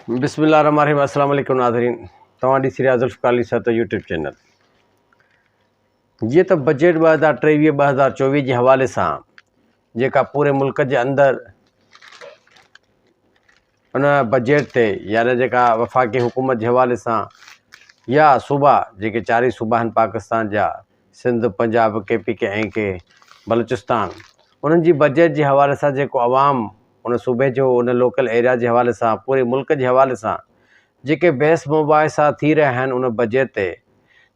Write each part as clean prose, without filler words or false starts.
बिस्मिल्लाहिर्रहमानिर्रहीम। अस्सलाम वालेकुम नाज़रीन, तव्हां ॾिसी रहिया ज़ुल्फ़िकार अली साहब यूट्यूब चैनल। जीअं त बजट 2023-2024 जे हवाले सां जेका पूरे मुल्क जे अंदरि उन बजट ते यानी जेका वफ़ाक़ी हुकूमत जे हवाले सां या सूबा जेके चारि सूबा आहिनि पाकिस्तान जा, सिंध, पंजाब, KPK ऐं के बलूचिस्तान, उन्हनि जी बजट जे हवाले सां जेको आवाम उन सूबे जो उन लोकल एरिया जे हवाले सां पूरे मुल्क जे हवाले सां जेके बहस मुबाहिसा थी रहिया आहिनि उन बजट ते,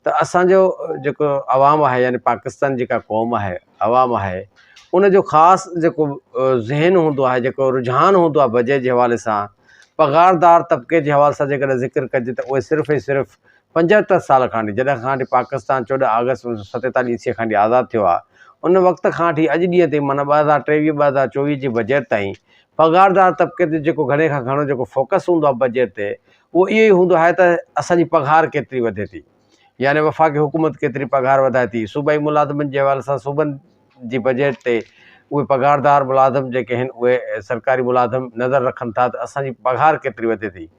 त असांजो जेको आवाम आहे यानी पाकिस्तान जेका क़ौम आहे, आवाम आहे, उन जो ख़ासि जेको ज़हन हूंदो आहे, जेको रुझान हूंदो आहे बजट जे हवाले सां, पघारदार तबिके जे हवाले सां जेकॾहिं ज़िक्र कजे त उहे सिर्फ़ु ऐं सिर्फ़ु 75 साल खां वठी, जॾहिं खां वठी पाकिस्तान 14 अगस्त 1947 ईस्वी खां वठी आज़ादु थियो आहे, उन वक़्त खां वठी अॼु ॾींहं ताईं माना 2023-2024 जे बजट ताईं पघारदार तबिके ते जेको घणे खां घणो जेको फोकस हूंदो आहे बजट ते, उहो इहो ई हूंदो आहे त असांजी पघार केतिरी वधे थी, यानी वफ़ाक़ी हुकूमत केतिरी पघार वधाए थी। सूबाई मुलाज़िमनि जे हवाले सां सूबनि जी बजट ते उहे पघारदार मुलाज़िम जेके आहिनि उहे सरकारी मुलाज़िम नज़र रखनि था त असांजी पघार केतिरी वधे थी।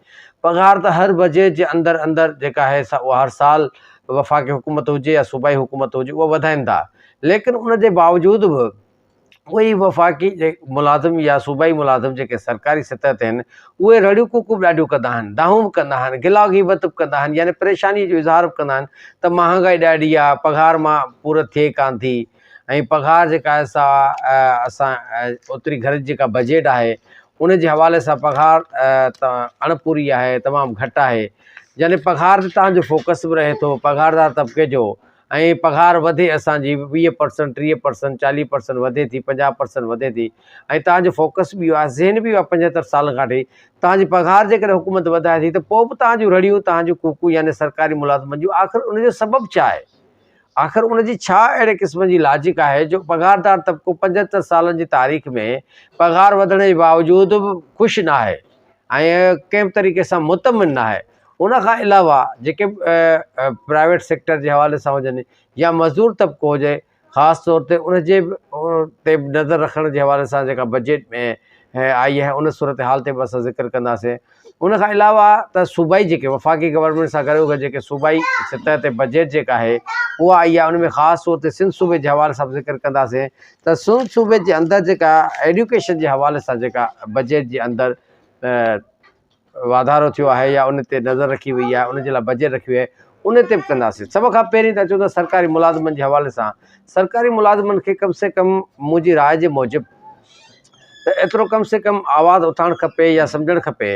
पघार त हर बजट जे अंदरि अंदरि जेका आहे उहा हर साल वफ़ाक़ी हुकूमत हुजे या सूबाई हुकूमत हुजे उहा वधाइनि था, लेकिन उन जे बावजूदि बि उहे वफ़ाक़ी मुलाज़िम या सूबाई मुलाज़िम जेके सरकारी सतह ते आहिनि उहे रड़ियूं कुकूं बि ॾाढियूं कंदा आहिनि, दाहूं बि कंदा आहिनि, गिला ग़ीबत बि कंदा आहिनि, यानी परेशानी जो इज़हार बि कंदा आहिनि त महांगाई ॾाढी आहे, पघार मां पूरो थिए कान थी, ऐं पघार जेका आहे असां ओतिरी घर जी जेका बजट आहे उन जे हवाले सां पघार अणपूरी आहे, तमामु घटि आहे। यानी पघार ते तव्हांजो फोकस बि रहे थो पघारदार तबिके जो, ऐं पघार वधे असांजी 20%, 30%, 40% वधे थी, 50% वधे थी, ऐं तव्हांजो फोकस बि इहो आहे, ज़हन बि इहो आहे 75 साल खां वठी तव्हांजी पघार जेकॾहिं हुकूमत वधाए थी त पोइ बि तव्हांजूं रड़ियूं, तव्हांजूं कूकूं यानी सरकारी मुलाज़िमनि जूं, आख़िर उनजो सबबु छा आहे? आख़िर उनजी छा अहिड़े क़िस्म जी लॉजिक आहे जो पघारदार तबिको 75 सालनि जी तारीख़ में पघार वधण जे बावजूदि बि ख़ुशि न आहे ऐं कंहिं बि तरीक़े सां मुतमिन न आहे। उन खां अलावा जेके प्राइवेट सेक्टर जे हवाले सां हुजनि या मज़दूर तबिको हुजे, ख़ासि तौर ते उन जे ते नज़र रखण जे हवाले सां जेका बजट में आई आहे उन सूरत हाल ते बि असां ज़िक्र कंदासीं। उन खां अलावा त सूबाई जेके वफ़ाक़ी गवर्नमेंट सां गॾो गॾु जेके सूबाई सतह ते बजट जेका आहे उहा आई आहे, उन में ख़ासि तौर ते सिंध सूबे जे हवाले सां बि ज़िक्र कंदासीं त सिंध सूबे जे अंदरि जेका एजुकेशन जे हवाले सां जेका बजट जे अंदरि वाधारो थियो आहे या उन ते नज़र रखी वई आहे, उन जे लाइ बजट रखी वई आहे, उन ते बि कंदासीं। सभ खां पहिरीं त अचो त सरकारी मुलाज़िमनि जे हवाले सां, सरकारी मुलाज़िमनि खे कम से कम मुंहिंजी राय जे मूजिबि त एतिरो कम से कम आवाज़ु उथारणु खपे या सम्झणु खपे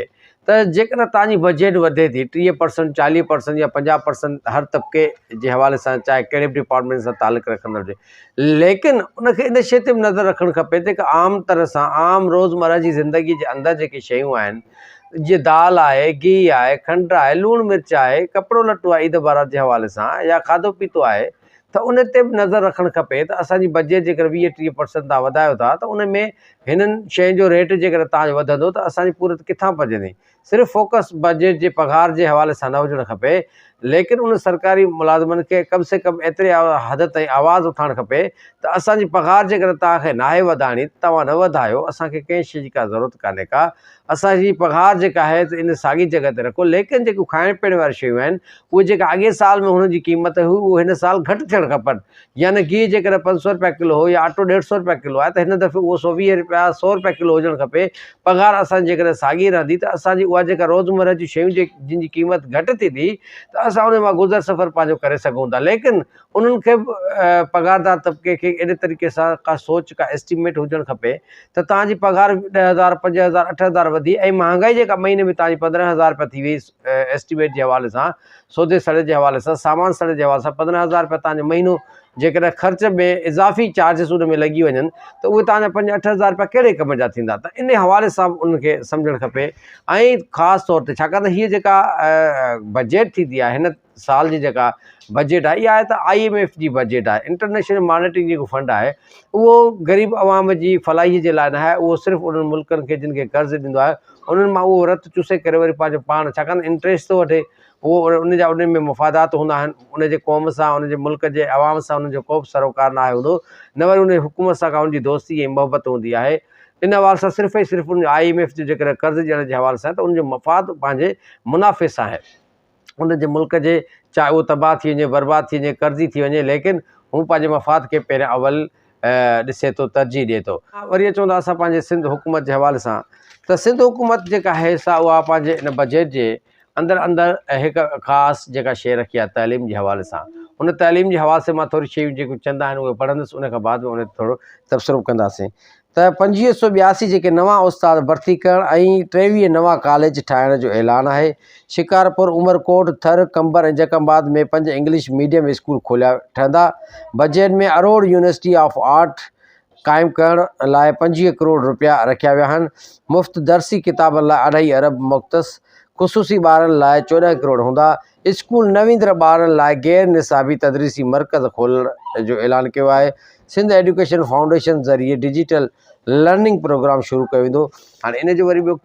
त जेकॾहिं तव्हांजी बजट वधे थी 30%, 40% या 50% हर तबिके जे हवाले सां, चाहे कहिड़े बि डिपार्टमेंट सां तालुक़ु रखंदड़ हुजे, लेकिन उनखे इन शइ ते बि नज़र रखणु खपे त जेका आम तरह सां आम रोज़मर्रा जी ज़िंदगी जे अंदरि जेके शयूं आहिनि, जीअं दाल आहे, गिहु आहे, खंडु आहे, लूणु मिर्च आहे, कपिड़ो लटो आहे ईद बारात जे हवाले सां, या खाधो पीतो आहे, त उन ते बि नज़र रखणु खपे त असांजी बजट जेकर 20-30% तव्हां वधायो था त उन में हिननि शयुनि जो रेट जेकर तव्हांजो वधंदो त असांजी पूरत किथां पजंदी। सिर्फ़ु फोकस बजट जे पघार जे हवाले सां न हुजणु खपे, लेकिन उन सरकारी मुलाज़िमनि खे कम से कम एतिरे हद ताईं आवाज़ु उथारणु खपे त असांजी पघार जेकर तव्हांखे नाहे वधाइणी, तव्हां न वधायो, असांखे कंहिं शइ जी का ज़रूरत कान्हे का, असांजी पघार जेका आहे त इन साॻी जॻह ते रखो, लेकिन जेकियूं खाइण पीअण वारियूं शयूं आहिनि उहे जेका अॻे साल में हुनजी क़ीमत हुई उहे हिन साल घटि थियणु खपनि। यानी गिहु जेकर 500 रुपया किलो हो या अटो 150 रुपया किलो आहे त हिन दफ़े उहो 120 रुपया, 100 रुपया किलो हुजणु खपे। पघार असांजी जेकॾहिं साॻी रहंदी त असांजी उहा जेका रोज़मर्रा जी शयूं जिन जी क़ीमत घटि थींदी त असां उन मां गुज़र सफ़र पंहिंजो करे सघूं था, लेकिन उन्हनि खे बि पघारदार तबिके खे अहिड़े तरीक़े सां का सोच, का एस्टिमेट हुजणु खपे त तव्हांजी पघार 10,000, 5,000, 8,000 वधी, ऐं महांगाई जेका महीने में तव्हांजी 15,000 रुपया थी वई एस्टिमेट जे हवाले सां, सौदे सड़े जे हवाले सां, सामान सड़े जे हवाले सां 15,000 रुपया तव्हांजो महीनो जेकॾहिं ख़र्च में इज़ाफ़ी चार्जिस उन में लॻी वञनि त उहे तव्हांजा 5-8,000 रुपया कहिड़े कम जा थींदा। त इन हवाले सां बि उनखे सम्झणु खपे। ऐं ख़ासि तौर ते छाकाणि त हीअ जेका बजट थींदी आहे हिन साल जी जेका बजट आहे इहा आहे त IMF जी बजट आहे, इंटरनेशनल मॉनेटरी जेको फंड आहे, उहो ग़रीब आवाम जी फलाहीअ जे लाइ न आहे, उहो सिर्फ़ु उन्हनि मुल्कनि खे जिन खे कर्ज़ु ॾींदो आहे उन्हनि मां उहो रत चूसे करे वरी पंहिंजो पाण, छाकाणि इंट्रस्ट थो वठे, उहो उन जा उन में मुफ़ादात हूंदा आहिनि, उन जे क़ौम सां, उन जे मुल्क जे आवाम सां उनजो को बि सरोकार न आहे हूंदो, न वरी उन हुकूमत सां का उनजी दोस्ती ऐं मोहबत हूंदी आहे। इन हवाले सां सिर्फ़ु ऐं सिर्फ़ु उन IMF जो जेकर कर्ज़ ॾियण जे हवाले सां त उनजो मफ़ाद पंहिंजे मुनाफ़े सां आहे। उनजे मुल्क जे चाहे उहो तबाह थी वञे, बर्बाद थी वञे, कर्ज़ी थी वञे, लेकिन हू पंहिंजे मफ़ाद खे पहिरियां अवल ॾिसे थो, तरजीह ॾिए थो। वरी अचूं था असां पंहिंजे सिंध हुकूमत जे हवाले सां, त सिंध हुकूमत जेका आहे सा उहा पंहिंजे इन बजट जे अंदरि हिकु ख़ासि जेका शइ रखी आहे तइलीम जे हवाले सां। उन तइलीम जे हवाले सां मां थोरी शयूं जेके चवंदा आहिनि उहे पढ़ंदुसि, उन खां बाद में उन ते थोरो तबसरो कंदासीं। त 2582 जेके नवां उस्ताद भर्ती करणु ऐं 23 नवां कॉलेज ठाहिण जो ऐलान आहे। शिकारपुर, उमरकोट, थर, कंबर ऐं जकमबाद में 5 इंग्लिश मीडियम स्कूल खोलिया ठहंदा। बजट में अरोड़ यूनिवर्सिटी ऑफ आर्ट क़ाइमु करण लाइ 25 करोड़ रुपया रखिया विया आहिनि। मुफ़्त दर्सी किताबनि लाइ 2.5 अरब मुख़्तस, ख़ुसूसी ॿारनि लाइ 14 करोड़ हूंदा। स्कूल नवींदड़ ॿारनि लाइ गैर निसाबी तदरीसी मर्कज़ खोलण जो ऐलान कयो आहे। सिंध एजुकेशन फाउंडेशन ज़रिए डिजिटल लर्निंग प्रोग्राम शुरू कयो वेंदो। हाणे इन जो वरी ॿियो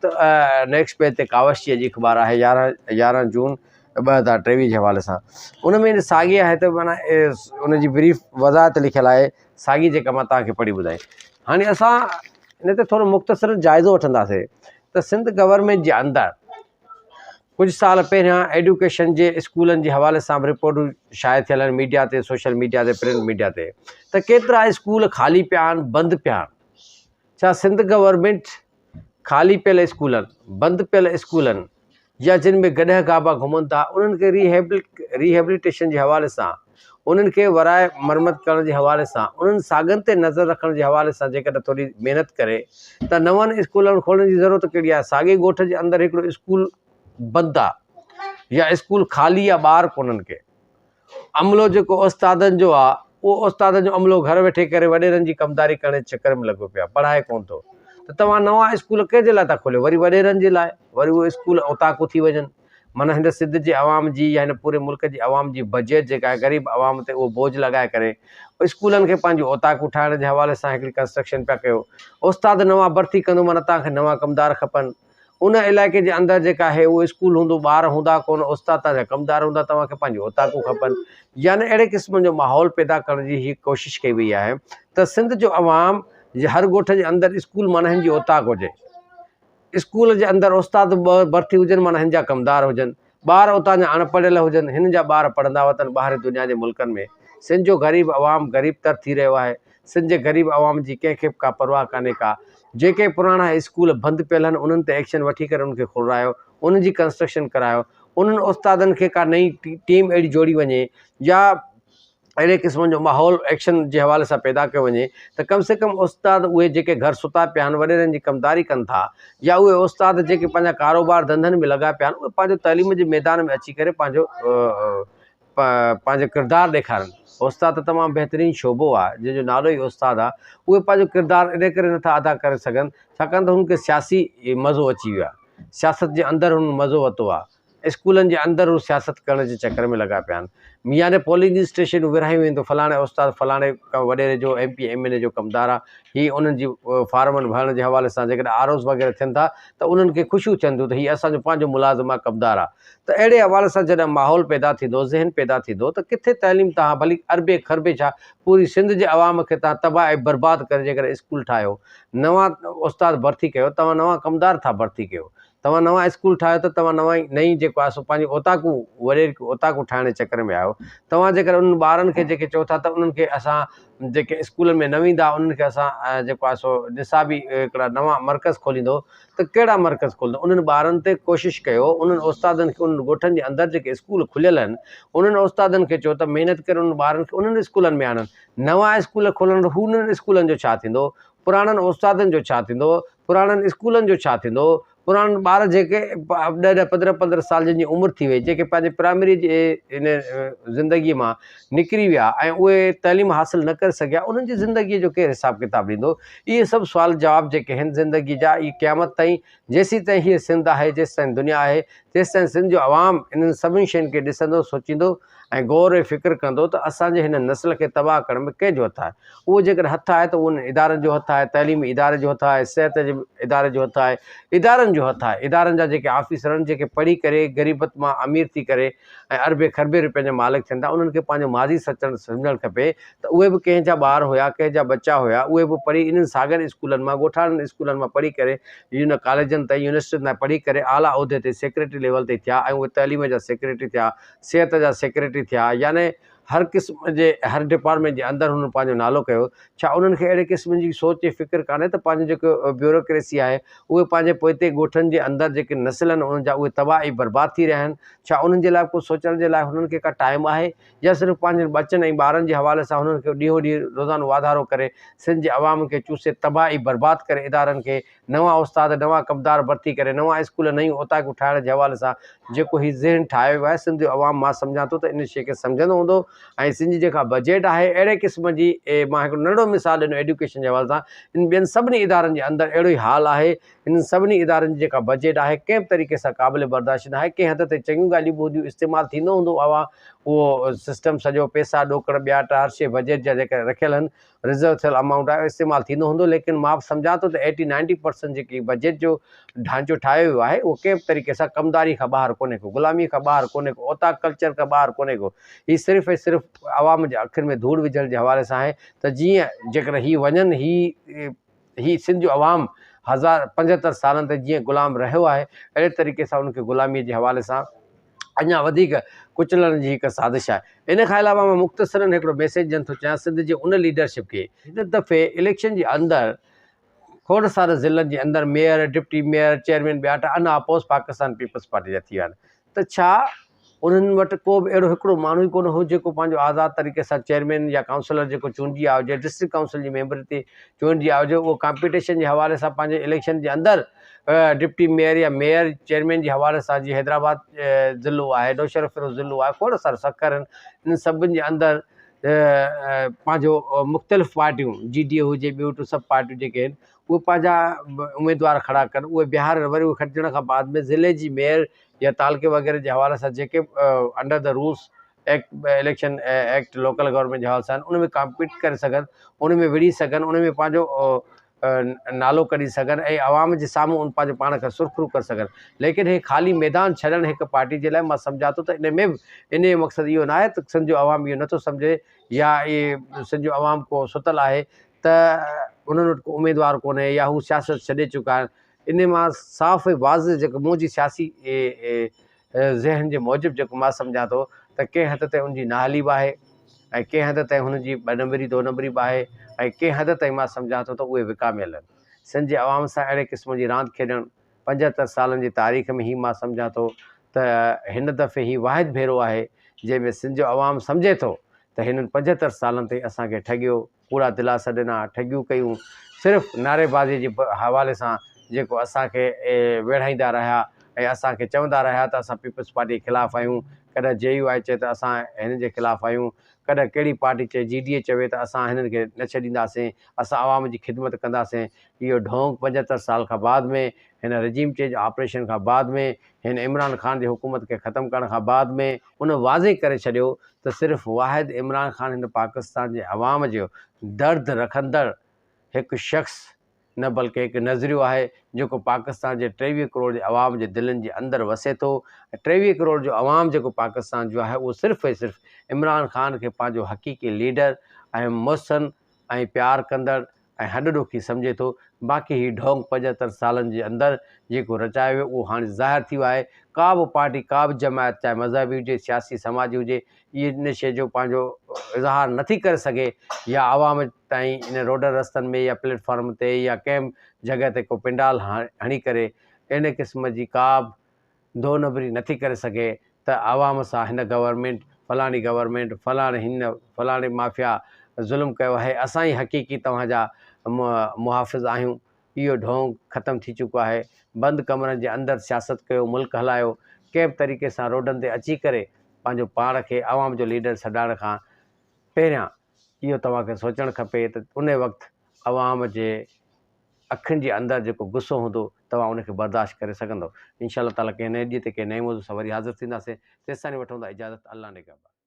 नेक्स्ट पेज ते कावशी जी अख़बार आहे 11 जून 2023 जे हवाले सां। उन में साॻी आहे त माना उनजी ब्रीफ वज़ाहत लिखियलु आहे, साॻी जेका मां तव्हांखे पढ़ी ॿुधाई। हाणे असां इन ते थोरो मुख़्तसर जाइज़ो वठंदासीं त सिंध गवर्नमेंट जे अंदरि कुझु साल पहिरियां एडुकेशन जे स्कूलनि जे हवाले सां बि रिपोर्टूं शाया थियल आहिनि मीडिया ते, सोशल मीडिया ते, प्रिंट मीडिया ते, त केतिरा स्कूल ख़ाली पिया आहिनि, बंदि पिया आहिनि। छा सिंध गवर्नमेंट ख़ाली पियल स्कूलनि, बंदि पियल स्कूलनि या जिन में गॾह गाबा घुमनि था उन्हनि खे रिहेबिलिटेशन जे हवाले सां, उन्हनि खे वराए मरमत करण जे हवाले सां, उन्हनि साॻनि ते नज़र रखण जे हवाले सां जेकॾहिं थोरी महिनत करे त नवनि स्कूलनि खोलण जी ज़रूरत कहिड़ी आहे। साॻे ॻोठ जे अंदरि हिकिड़ो स्कूल बंदि आहे या स्कूल ख़ाली आहे, ॿार कोन्हनि के, अमलो जेको उस्तादनि जो आहे उहो उस्तादनि जो अमलो घर वेठे करे वॾेरनि जी कमदारी करण जे चकर में लॻो पियो आहे, पढ़ाए कोन्ह थो। त तव्हां नवां स्कूल कंहिंजे लाइ था खोलियो? वरी वॾेरनि जे लाइ, वरी उहे स्कूल ओताकू थी वञनि। माना हिन सिंध जे अवाम जी या हिन पूरे मुल्क जी अवाम जी बजट जेका आहे ग़रीब अवाम ते उहो बोझ लॻाए करे स्कूलनि खे पंहिंजो ओताकू ठाहिण जे हवाले सां हिकिड़ी कंस्ट्रक्शन पिया कयो। उस्ताद नवां भर्ती कंदो, माना तव्हांखे नवां कमदार खपनि। उन इलाइक़े जे अंदरि जेका आहे उहो स्कूल हूंदो, ॿार हूंदा कोन, उस्ताद तव्हांजा कमदार हूंदा, तव्हांखे पंहिंजो ओताकू खपनि। यानी अहिड़े क़िस्म जो माहौल पैदा करण जी ही कोशिशि कई वई आहे त सिंध जो अवाम हर ॻोठ जे अंदरि स्कूल माना हिन जी ओताक हुजे, स्कूल जे अंदरि उस्ताद भर्ती हुजनि, माना हिन जा कमदार हुजनि, ॿार उतां जा अणपढ़ियल हुजनि, हिन जा ॿार पढ़ंदा वतन ॿाहिरि दुनिया जे मुल्कनि में। सिंध जो ग़रीब अवाम ग़रीब तर थी रहियो आहे। सिंध जे ग़रीब अवाम जी कंहिंखे बि का परवाह कान्हे का। जेके पुराणा स्कूल बंदि पियल आहिनि उन्हनि ते एक्शन वठी करे उनखे खोलायो, उन्हनि जी कंस्ट्रक्शन करायो, उन्हनि उस्तादनि खे का नई टीम अहिड़ी जोड़ी वञे या अहिड़े क़िस्म जो माहौल एक्शन जे हवाले सां पैदा कयो वञे त कम से कम उस्ताद उहे जेके घर सुता पिया आहिनि, वॾेरनि जी कमदारी कनि था, या उहे उस्ताद जेके पंहिंजा कारोबार धंधनि में लॻा पिया आहिनि, उहे पंहिंजो तइलीम जे मैदान में अची करे पंहिंजो किरदारु ॾेखारनि। उस्ताद त तमामु बहितरीनु शोबो आहे जंहिंजो नालो ई उस्ताद आहे। उहे पंहिंजो किरदारु इन करे नथा अदा करे सघनि छाकाणि त हुनखे सियासी मज़ो अची वियो आहे, सियासत जे अंदरि हुन मज़ो वरितो आहे, स्कूलनि जे अंदरि हू सियासत करण जे चकर में लॻा पिया आहिनि। यानी पोलिंग स्टेशन विरहायूं वेंदो, फलाणे उस्ताद फलाणे वॾेरे जो MP MLA जो कमदार आहे, हीअ उन्हनि जी फार्मनि भरण जे हवाले सां जेकॾहिं आरोज़ वग़ैरह थियनि था त उन्हनि खे ख़ुशियूं थियनि थियूं त हीअ असांजो पंहिंजो मुलाज़िम आहे, कमदार आहे। त अहिड़े हवाले सां जॾहिं माहौल पैदा थींदो, ज़हन पैदा थींदो, त किथे तइलीम तव्हां भली अरबे खरबे छा पूरी सिंध जे अवाम खे तव्हां तबाह ऐं बर्बादु करे जेकॾहिं स्कूल ठाहियो, नवां उस्ताद भर्ती कयो, तव्हां नवां कमदार था भर्ती कयो, तव्हां नवां स्कूल ठाहियो त तव्हां नई जेको आहे सो पंहिंजी ओताकू वॾे ओताकू ठाहिण जे चकर में आहियो। तव्हां जेकर उन्हनि ॿारनि खे जेके चओ था त उन्हनि खे असां जेके स्कूलनि में न वेंदा उन्हनि खे असां जेको आहे सो निसाबी हिकिड़ा नवां मर्कज़ खोलींदो, त कहिड़ा मर्कज़ खोलींदो? उन्हनि ॿारनि ते कोशिशि कयो, उन्हनि उस्तादनि खे उन्हनि ॻोठनि जे अंदरि जेके स्कूल खुलियल आहिनि उन्हनि उस्तादनि खे चओ त महिनत करे उन्हनि ॿारनि खे उन्हनि स्कूलनि में आणनि। नवां स्कूल खोलण हू उन्हनि स्कूलनि जो छा थींदो, पुराणनि उस्तादनि जो छा थींदो, पुराणनि स्कूलनि जो छा थींदो? पुराणा ॿार जेके 10-15 साल जिन जी उमिरि थी वई, जेके पंहिंजे प्राइमरी जे इन ज़िंदगीअ मां निकिरी विया ऐं उहे तइलीम हासिलु न करे सघिया, उन्हनि जी ज़िंदगीअ जो केरु हिसाबु किताबु ॾींदो? इहे सभु सुवाल जवाब जेके आहिनि ज़िंदगी जा, इहे क़यामत ताईं जेसीं ताईं हीअ सिंध आहे, जेसि ताईं दुनिया आहे, तेसि ताईं सिंध जो अवाम इन्हनि सभिनी शयुनि खे ॾिसंदो, सोचींदो ऐं गौर ऐं फ़िक्र कंदो त असांजे हिन नस्ल खे तबाह करण में कंहिंजो हथु आहे। उहो जेकर हथु आहे त उन इदारनि जो हथु आहे, तइलीमी इदारे जो हथु आहे, सिहत जे इदारे जो हथु आहे, इदारनि जो हथु आहे। इदारनि जा जेके ऑफिसर आहिनि, जेके पढ़ी करे ग़रीबत मां अमीर थी करे ऐं अरबे खरबे रुपए जा मालिक थियनि था, उन्हनि खे पंहिंजो माज़ी सम्झणु खपे त उहे बि कंहिंजा ॿार हुया, कंहिंजा बचा हुया, उहे बि पढ़ी इन्हनि साॻियनि स्कूलनि मां, ॻोठाणनि स्कूलनि मां पढ़ी करे, इन कॉलेजनि ताईं, यूनिवर्सिटियुनि ताईं पढ़ी करे आला उहिदे ते सेक्रेटरी लेवल ते थिया ऐं उहे तइलीम जा सेक्रेटरी थिया, सिहत जा सेक्रेटरी थिया, याने हर क़िस्म जे हर डिपार्टमेंट जे अंदरि हुननि पंहिंजो नालो कयो। छा उन्हनि खे अहिड़े क़िस्म जी सोच ऐं फ़िक्र कान्हे त पंहिंजो जेको ब्यूरोक्रेसी आहे उहे पंहिंजे पोइते ॻोठनि जे अंदरि जेके नस्ल आहिनि उन्हनि जा उहे तबाह ऐं बर्बाद थी रहिया आहिनि? छा उन्हनि जे लाइ कुझु सोचण जे लाइ हुननि खे का टाइम आहे, या सिर्फ़ु पंहिंजे बचनि ऐं ॿारनि जे हवाले सां हुननि खे ॾींहों ॾींहुं रोज़ानो वाधारो करे सिंध जे अवाम खे चूसे तबाह ऐं बर्बाद करे इदारनि खे नवां उस्ताद, नवां कमदार भर्ती करे, नवां स्कूल, नयूं ओताकूं ठाहिण जे हवाले सां जेको हीउ ज़हन ठाहियो वियो आहे, सिंध जो अवाम मां सम्झां थो त इन शइ खे सम्झंदो हूंदो। ऐं सिंध जी जेका बजट आहे अहिड़े क़िस्म जी, मां हिकिड़ो नंढो मिसाल ॾिनो एडुकेशन जे हवाले सां, इन ॿियनि सभिनी इदारनि जे अंदरि अहिड़ो ई हाल आहे। इन सभिनी इदारनि जी जेका बजट आहे कंहिं बि तरीक़े सां क़ाबिल बर्दाश्त न आहे। कंहिं हद ते चङियूं ॻाल्हियूं ॿोलियूं इस्तेमालु थींदो हूंदो, उहो सिस्टम सॼो पैसा ॾोकड़ ॿियाट हर शइ बजट जा जेके रखियल आहिनि, रिज़र्व थियल अमाउंट आहे इस्तेमालु थींदो हूंदो, लेकिन मां सम्झां थो त 80-90% जेकी बजट जो ढांचो ठाहियो वियो आहे उहो कंहिं बि तरीक़े सां कमदारी खां ॿाहिरि कोन्हे को, ग़ुलामीअ खां ॿाहिरि कोन्हे को, ओताक कल्चर खां ॿाहिरि कोन्हे को। हीउ सिर्फ़ु ऐं सिर्फ़ु अवाम जे अखियुनि में धूड़ विझण जे हवाले सां आहे त जीअं जेकर हीउ वञनि, ही सिंध जो अवाम 75 सालनि ते जीअं ग़ुलाम रहियो आहे, अहिड़े तरीक़े सां उनखे ग़ुलामीअ जे हवाले सां अञा वधीक कुचलण जी हिकु साज़िश आहे। इन खां अलावा मां मुख़्तसरनि हिकिड़ो मैसेज ॾियणु थो चाहियां सिंध जे उन लीडरशिप खे। हिन दफ़े इलेक्शन जे अंदरि खोड़ सारे ज़िलनि जे अंदरि मेयर, डिप्टी मेयर, चेयरमैन ॿिया अनअपोज़ पाकिस्तान पीपल्स पार्टी जा थी विया आहिनि। त छा उन्हनि वटि को बि अहिड़ो हिकिड़ो माण्हू ई कोन हो जेको पंहिंजो आज़ादु तरीक़े सां चेयरमैन या काउंसलर जेको चूंडिजी आयो हुजे, डिस्ट्रिक्ट काउंसिल जी मेंबर ते चूंडिजी आयो हुजे, उहो कॉम्पिटिशन जे हवाले सां पंहिंजे इलेक्शन जे अंदरि डिप्टी मेयर या मेयर चेयरमैन जे हवाले सां, जीअं हैदराबाद ज़िलो आहे, नौशहर फिरोज़ ज़िलो आहे, खोड़ सारा सखर आहिनि, इन सभिनि जे अंदरि पंहिंजो मुख़्तलिफ़ पार्टियूं, GDA हुजे, ॿियूं टू सभु पार्टियूं जेके आहिनि उहे पंहिंजा उमेदवार खड़ा कनि। उहे बिहार वरी उहे खटिजण खां बाद में ज़िले जी मेयर या तालके वग़ैरह जे हवाले सां जेके under the rules act, election act, local government जे हवाले सां उन में कॉम्पीट करे सघनि, उन में विड़ी सघनि, उन में पंहिंजो नालो कढी सघनि ऐं आवाम जे साम्हूं उन पंहिंजे पाण खे सुरख़रू करे सघनि। लेकिन हे ख़ाली मैदान छॾणु हिकु पार्टी जे लाइ मां सम्झां थो त इन में बि इन जो मक़सदु इहो न आहे त सिंध जो अवाम इहो नथो सम्झे या इहे सिंध जो अवाम को सुतल आहे त उन्हनि वटि को उमेदवार कोन्हे या हू सियासत छॾे चुका आहिनि। इन मां साफ़ ऐं वाज़ जेको मुंहिंजी सियासी ज़हन जे मूजिबि जेको मां सम्झां थो त कंहिं हद ते उनजी नाहली बि आहे ऐं कंहिं हद ताईं हुनजी 2 नंबरी 2 नंबरी बि आहे ऐं कंहिं हद ताईं मां सम्झां थो त उहे विकामियल आहिनि। सिंध जे अवाम सां अहिड़े क़िस्म जी रांदि खेॾणु 75 सालनि जी तारीख़ में ही मां सम्झां थो त हिन दफ़े ही वाहिद भेरो आहे जंहिंमें सिंध जो अवाम सम्झे थो त हिननि 75 सालनि ताईं असांखे ठॻियो, कूड़ा दिलासा ॾिना, ठॻियूं कयूं, सिर्फ़ु नारेबाज़ी जे हवाले सां जेको असांखे वेढ़ाईंदा रहिया ऐं असांखे चवंदा रहिया त असां पीपल्स पार्टी जे ख़िलाफ़ु आहियूं, कॾहिं JUI चए त असां हिन जे ख़िलाफ़ु आहियूं, कॾहिं कहिड़ी पार्टी चए GDA चवे त असां हिननि खे न छॾींदासीं, असां आवाम जी ख़िदमत कंदासीं। इहो ढोंग 75 साल खां बाद में, हिन रजीम चेंज ऑपरेशन खां बाद में, हिन इमरान ख़ान जी हुकूमत खे ख़तमु करण खां बाद में उन वाज़े करे छॾियो त सिर्फ़ु वाहिद इमरान ख़ान हिन पाकिस्तान जे अवाम जो दर्द रखंदड़ हिकु शख़्स न बल्कि हिकु नज़रियो आहे जेको पाकिस्तान जे 23 करोड़ जे अवाम जे दिलनि जे अंदरि वसे थो। 23 करोड़ जो अवाम जेको पाकिस्तान जो आहे उहो सिर्फ़ु ऐं सिर्फ़ु इमरान ख़ान खे पंहिंजो हक़ीक़ी लीडर ऐं मुहसन ऐं प्यार कंदड़ ऐं हॾॾोखी सम्झे थो। बाक़ी ही ढोंग 75 सालनि जे अंदरि जेको रचायो वियो उहो हाणे ज़ाहिर थी वियो आहे। का बि पार्टी, का बि जमायत, चाहे मज़हबी हुजे, सियासी समाजी हुजे, इहे इन शइ जो पंहिंजो इज़हार नथी करे सघे या आवाम ताईं इन रोड रस्तनि में या प्लेटफॉर्म ते या कंहिं जॻह ते को पिंडाल हणी करे इन क़िस्म जी का बि 2 नंबरी नथी करे सघे त आवाम सां हिन गवर्नमेंट, फलाणी गवर्नमेंट, फलाणे माफ़िया ज़ुल्म कयो आहे, असां ई हक़ीक़ी तव्हांजा मुहाफ़िज़ आहियूं। इहो ढोंग ख़तमु थी चुको आहे। बंदि कमरनि जे अंदरि सियासत कयो, मुल्क हलायो, कंहिं बि तरीक़े सां रोडनि ते अची करे पंहिंजो पाण खे आवाम जो लीडर सॾाइण खां पहिरियां इहो तव्हांखे सोचणु खपे त उन वक़्तु अवाम जे अखियुनि जे अंदरि जेको गुस्सो हूंदो तव्हां उनखे बर्दाश्त करे सघंदव। इंशाअल्लाह ताला कंहिं नए ॾींहं ते कंहिं नए मौज़ूअ सां वरी हाज़िर थींदासीं। तेसिताईं वठूं था इजाज़त। अल्लाह निगहबान।